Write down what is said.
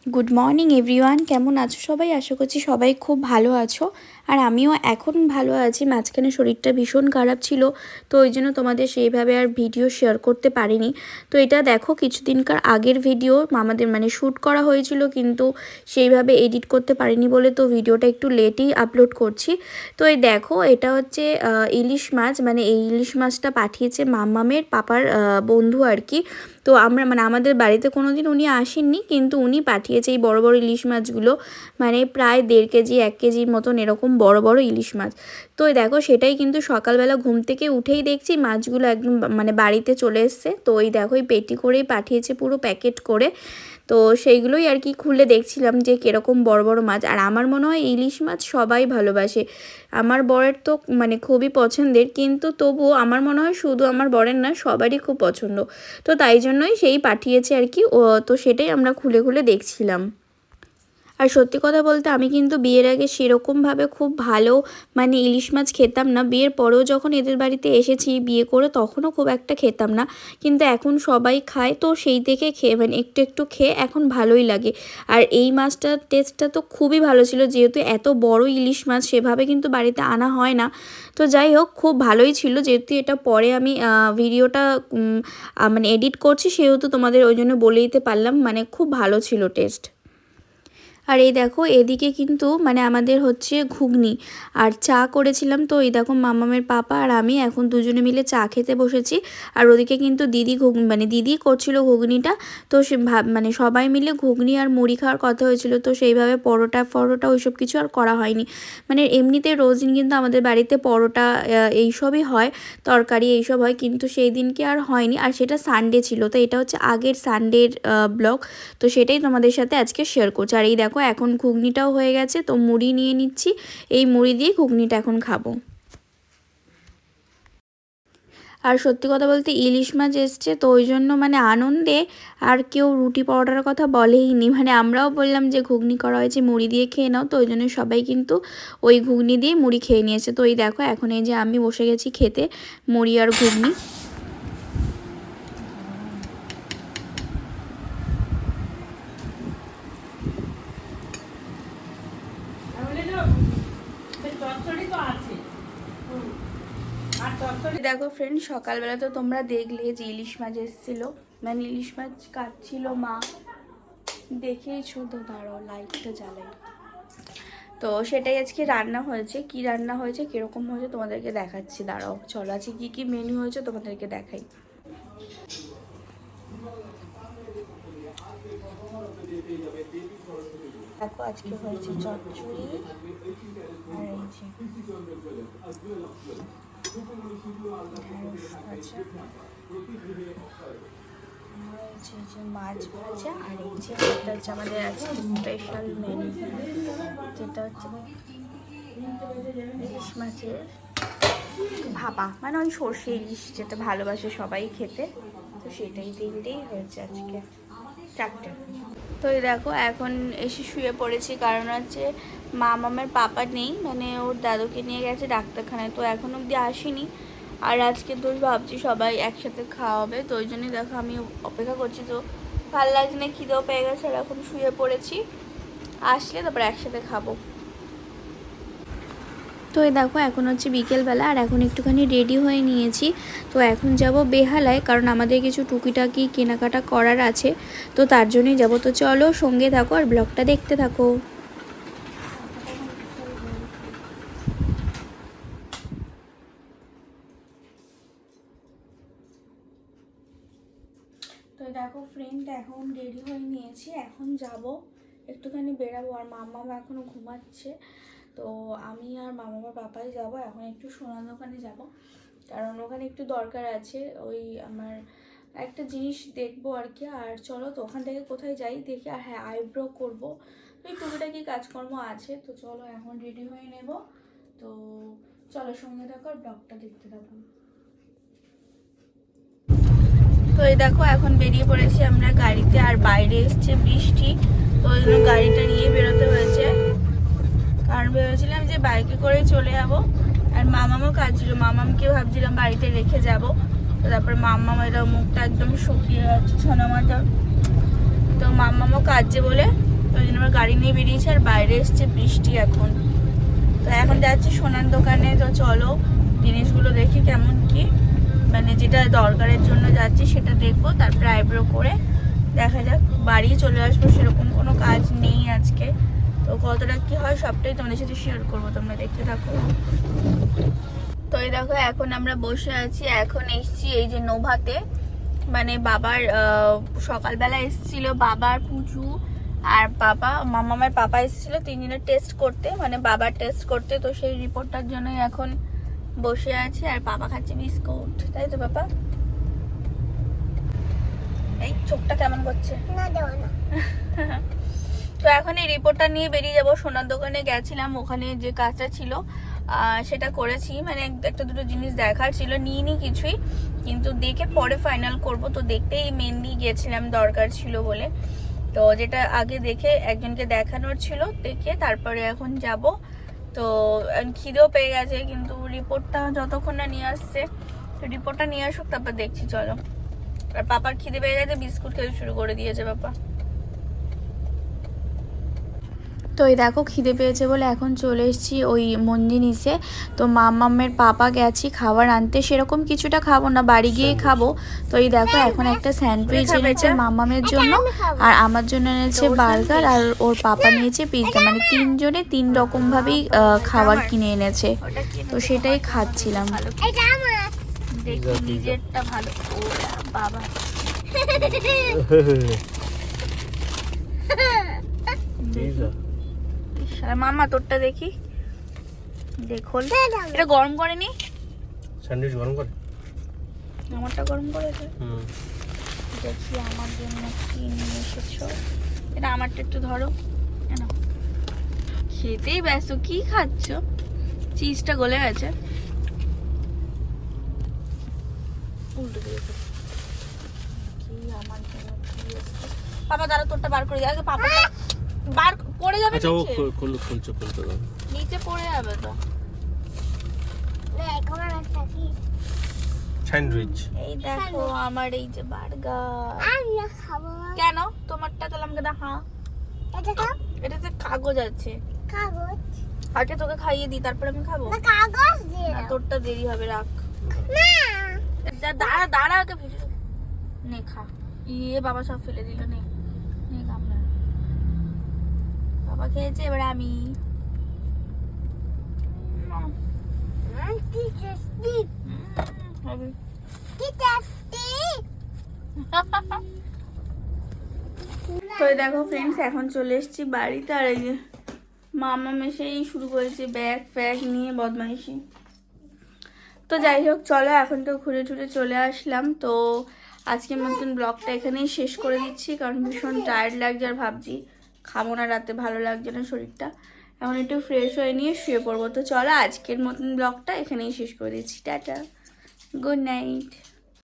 Good morning everyone, কেমন আছো সবাই? আশা করছি সবাই খুব ভালো আছো। আর আমিও এখন ভালো আছি। মাঝখানে শরীরটা ভীষণ খারাপ ছিল, তো ওই জন্য তোমাদের সেইভাবে আর ভিডিও শেয়ার করতে পারিনি। তো এটা দেখো কিছুদিনকার আগের ভিডিও, আমাদের শ্যুট করা হয়েছিল, কিন্তু সেইভাবে এডিট করতে পারিনি বলে তো ভিডিওটা একটু লেটেই আপলোড করছি। তো এই দেখো, এটা হচ্ছে ইলিশ মাছ, এই ইলিশ মাছটা পাঠিয়েছে মাম্মামের পাপার বন্ধু আর কি। তো আমরা আমাদের বাড়িতে কোনো দিন উনি আসেননি, কিন্তু উনি পাঠিয়েছে এই বড় বড় ইলিশ মাছগুলো, প্রায় 1.5 কেজি 1 কেজির মতন এরকম বড় বড় ইলিশ মাছ। তো দেখো সেটাই কিন্তু সকালবেলা ঘুম থেকে উঠেই দেখছি মাছগুলো একদম বাড়িতে চলে এসছে। তো ওই দেখো এই পেটি করেই পাঠিয়েছে, পুরো প্যাকেট করে। তো সেইগুলোই আর কি খুলে দেখছিলাম যে কীরকম বড় বড় মাছ। আর আমার মনে হয় ইলিশ মাছ সবাই ভালোবাসে। আমার বরের তো খুবই পছন্দের, কিন্তু তবুও আমার মনে হয় শুধু আমার বরের না, সবারই খুব পছন্দ। তো তাই জন্যই সেই পাঠিয়েছে আর কি। তো সেটাই আমরা খুলে খুলে দেখছিলাম। আর সত্যি কথা বলতে আমি কিন্তু বিয়ের আগে সেরকমভাবে খুব ভালো ইলিশ মাছ খেতাম না। বিয়ের পরেও যখন এদের বাড়িতে এসেছি বিয়ে করে, তখনও খুব একটা খেতাম না, কিন্তু এখন সবাই খায়, তো সেই থেকে খেয়ে একটু একটু খেয়ে এখন ভালোই লাগে। আর এই মাছটার টেস্টটা তো খুবই ভালো ছিল, যেহেতু এত বড় ইলিশ মাছ সেভাবে কিন্তু বাড়িতে আনা হয় না। তো যাই হোক, খুব ভালোই ছিল। যেহেতু এটা পরে আমি ভিডিওটা এডিট করছি, সেহেতু তোমাদের ওই জন্য বলে দিতে পারলাম, খুব ভালো ছিল টেস্ট। আর এই দেখো এদিকে কিন্তু আমাদের হচ্ছে ঘুগনি আর চা করেছিলাম। তো এই দেখো মাম্মামের পাপা আর আমি এখন দুজনে মিলে চা খেতে বসেছি। আর ওদিকে কিন্তু দিদি দিদি করছিল ঘুগনিটা। তো সে সবাই মিলে ঘুগনি আর মুড়ি খাওয়ার কথা হয়েছিল, তো সেইভাবে পরোটা ওইসব কিছু আর করা হয়নি। এমনিতে রোজ দিন কিন্তু আমাদের বাড়িতে পরোটা এইসবই হয়, তরকারি এইসব হয়, কিন্তু সেই দিনকে আর হয়নি। আর সেটা সানডে ছিল, তো এটা হচ্ছে আগের সানডের ব্লগ। তো সেটাই তোমাদের সাথে আজকে শেয়ার করছি। আর এই দেখো এখন ঘুগনিটাও হয়ে গেছে, তো মুড়ি নিয়ে নিচ্ছি। এই মুড়ি দিয়ে ঘুগনিটা এখন খাবো। আর সত্যি কথা বলতে ইলিশ মাছ এসছে, তো ওই জন্য আনন্দে আর কেউ রুটি পরোটার কথা বলেই নি। আমরাও বললাম যে ঘুগনি করা হয়েছে, মুড়ি দিয়ে খেয়ে নাও। তো ওই জন্য সবাই কিন্তু ওই ঘুগনি দিয়ে মুড়ি খেয়ে নিয়েছে। তো এই দেখো এখন এই যে আমি বসে গেছি খেতে মুড়ি আর ঘুগনি। দেখো ফ্রেন্ড, সকালবেলা তো তোমরা দেখলে যে ইলিশ মাছ এসেছিলো, ইলিশ মাছ কাটছিল মা, দেখেইছো তো। দাঁড়াও লাইটটা জ্বালাই। তো সেটাই আজকে রান্না হয়েছে। কি রান্না হয়েছে, কিরকম হয়েছে তোমাদেরকে দেখাচ্ছি। দাঁড়াও, চলো আজকে কি কি মেনু হয়েছে তোমাদেরকে দেখাই। দেখো আজকে হয়েছে চচ্চড়ি, আর এই যে মাছ ভাজা, আর এই যে এটা হচ্ছে আমাদের আজকে স্পেশাল মেনু, যেটা হচ্ছে ইলিশ মাছের ভাপা, ওই সর্ষে ইলিশ যেটা ভালোবাসে সবাই খেতে। তো সেটাই তিনটেই হয়েছে আজকে, চারটে। তো এই দেখো এখন এসে শুয়ে পড়েছি, কারণ হচ্ছে মামামের পাপা নেই, ওর দাদুকে নিয়ে গেছে ডাক্তারখানায়, তো এখন অবধি আসেনি। আর আজকে তো ভাবছি সবাই একসাথে খাওয়া হবে, তো ওই জন্যই দেখো আমি অপেক্ষা করছি। তো ভালো লাগছে না, খিদেও পেয়ে গেছে, আর এখন শুয়ে পড়েছি, আসলে তারপর একসাথে খাবো। তো এই দেখো এখন হচ্ছে বিকেলবেলা, আর এখন একটুখানি রেডি হয়ে নিয়েছি। তো এখন যাব বেহালায়, কারণ আমাদের কিছু টুকিটাকি কেনাকাটা করার আছে, তো তার জন্যই যাব। তো চলো সঙ্গে থাকো আর ব্লগটা দেখতে থাকো। তো দেখো ফ্রেন্ড, এখন রেডি হয়ে নিয়েছি, এখন যাব একটুখানি বেরাবো। আর মাম্মা এখনও ঘুমাচ্ছে, তো আমি আর মামার পাপাই যাব। এখন একটু সোনার দোকানে যাব, কারণ ওখানে একটু দরকার আছে, ওই আমার একটা জিনিস দেখবো আর কি। আর চলো তো ওখান থেকে কোথায় যাই দেখি। আর হ্যাঁ, আইব্রো করবো, ওই টুকিটাকি কাজকর্ম আছে। তো চলো এখন রেডি হয়ে নেব। তো চলো সঙ্গে থাকো আর ব্লগটা দেখতে থাকো। তো এই দেখো এখন বেরিয়ে পড়েছি আমরা গাড়িতে, আর বাইরে এসছে বৃষ্টি, তো ওই জন্য গাড়িটা নিয়ে বেরোতে হয়েছে। কারণ ভেবেছিলাম যে বাইকে করে চলে যাবো, আর মামামও কাজ ছিল, মামামকে ভাবছিলাম বাড়িতে রেখে যাব। তো তারপর মাম্মাম এর মুখটা একদম শুকিয়ে যাচ্ছে ছোনা মাটা, তো মাম্মামও কাজে বলে নিয়ে বেরিয়েছে আর বাইরে এসছে বৃষ্টি এখন। তো এখন যাচ্ছি সোনার দোকানে। তো চলো জিনিসগুলো দেখি কেমন কি, মানে যেটা দরকারের জন্য যাচ্ছি সেটা দেখবো, তারপরে আইব্রো করে দেখা যাক বাড়ি চলে আসবো। সেরকম কোনো কাজ নেই আজকে, তো কতটা কি হয় সবটাই তোমাদের সাথে শেয়ার করবো, তোমরা দেখতে থাকো। তো এই দেখো এখন আমরা বসে আছি, এখন এসছি এই যে নোভাতে, মানে বাবার সকালবেলা এসেছিল বাবার পুজো আর মামামের পাপা এসেছিল, তিনজনের টেস্ট করতে, মানে বাবার টেস্ট করতে। তো সেই রিপোর্টটার জন্যই এখন বসে আছে আর পাপা খাচ্ছে বিস্কুট, তাই তো পাপা? এই চোখটা কেমন করছে তো এখন এই রিপোর্টটা নিয়ে বেরিয়ে যাবো। সোনার দোকানে গেছিলাম, ওখানে যে কাজটা ছিল সেটা করেছি, মানে একটা দুটো জিনিস দেখার ছিল, নিইনি কিছুই, কিন্তু দেখে পরে ফাইনাল করব। তো দেখতেই মেনলি গেছিলাম, দরকার ছিল বলে। তো যেটা আগে দেখে একজনকে দেখানোর ছিল, দেখে তারপরে এখন যাব। তো খিদেও পেয়ে গেছে, কিন্তু রিপোর্টটা যতক্ষণ না নিয়ে আসছে, তো রিপোর্টটা নিয়ে আসুক তারপর দেখছি চলো। আর পাপার খিদে পেয়ে গেছে, বিস্কুট খেতে শুরু করে দিয়েছে পাপা। তো এই দেখো খিদে পেয়েছে বলে এখন চলে এসেছি ওই মন্দিনিসে। তো মামামের পাপা গেছি খাবার আনতে, সেরকম কিছুটা খাবো না, বাড়ি গিয়ে খাবো। তো এই দেখো এখন একটা স্যান্ডউইচ এনেছে মামামের জন্য, আর আমার জন্য এনেছে বার্গার, আর ওর পাপা নিয়েছে পিৎজা, মানে তিনজনে তিন রকম ভাবেই খাবার কিনে এনেছে। তো সেটাই খাচ্ছিলাম। দেখি নিজেরটা ভালো, ও বাবা মামা তোরটা দেখি, দেখো এটা গরম করেনি, স্যান্ডউইচ গরম করে, আমারটা গরম করেছে। দেখি আমার জন্য কি নিয়ে এসেছো, এটা আমারটা একটু ধরো, খেতেই ব্যস্ত, কি খাচ্ছ? চিজটা গলে গেছে, উল্টো দিয়েছে। কি আমার জন্য কি এসেছে? পাপা দাঁড়া, তোরটা বার করে দিয়ে আগে, পাপা বার পড়ে যাবে। আচ্ছা ও খুলছো নিচে পড়ে যাবে তো। স্যান্ডউইচ এই দেখো আমার এই যে বার্গার, আমি খাবো। কেন তোমারটা তাহলে আমাকে না? হ্যাঁ এটাতে কাগজ আছে, কাগজ আগে তোকে খাইয়ে দিই তারপর আমি খাবো। না কাগজ দিয়ে না, তোরটা দেরি হবে, রাখ না, দাঁড়া দাঁড়া আগে ভিডিও নে, খা। ইয়ে বাবা সব ফেলে দিল, নে নে কামড়া। বাবা খেয়েছে, এবার আমি। তো দেখো ফ্রেন্ডস এখন চলে এসেছি বাড়িতে, আর এই যে মামা মেসেই শুরু করেছে ব্যাগ ফ্যাগ নিয়ে বদমাইশি। তো যাই হোক চলো, এখন তো ঘুরে টুরে চলে আসলাম। তো আজকের মতন ব্লগটা এখানেই শেষ করে দিচ্ছি, কারণ ভীষণ টায়ার্ড লাগছে আর ভাবছি খাবো না রাতে, ভালো লাগছে না শরীরটা। এখন একটু ফ্রেশ হয়ে নিয়ে শুয়ে পড়বো। তো চলো আজকের মতন ব্লগটা এখানেই শেষ করে দিচ্ছি, টাটা, গুড নাইট।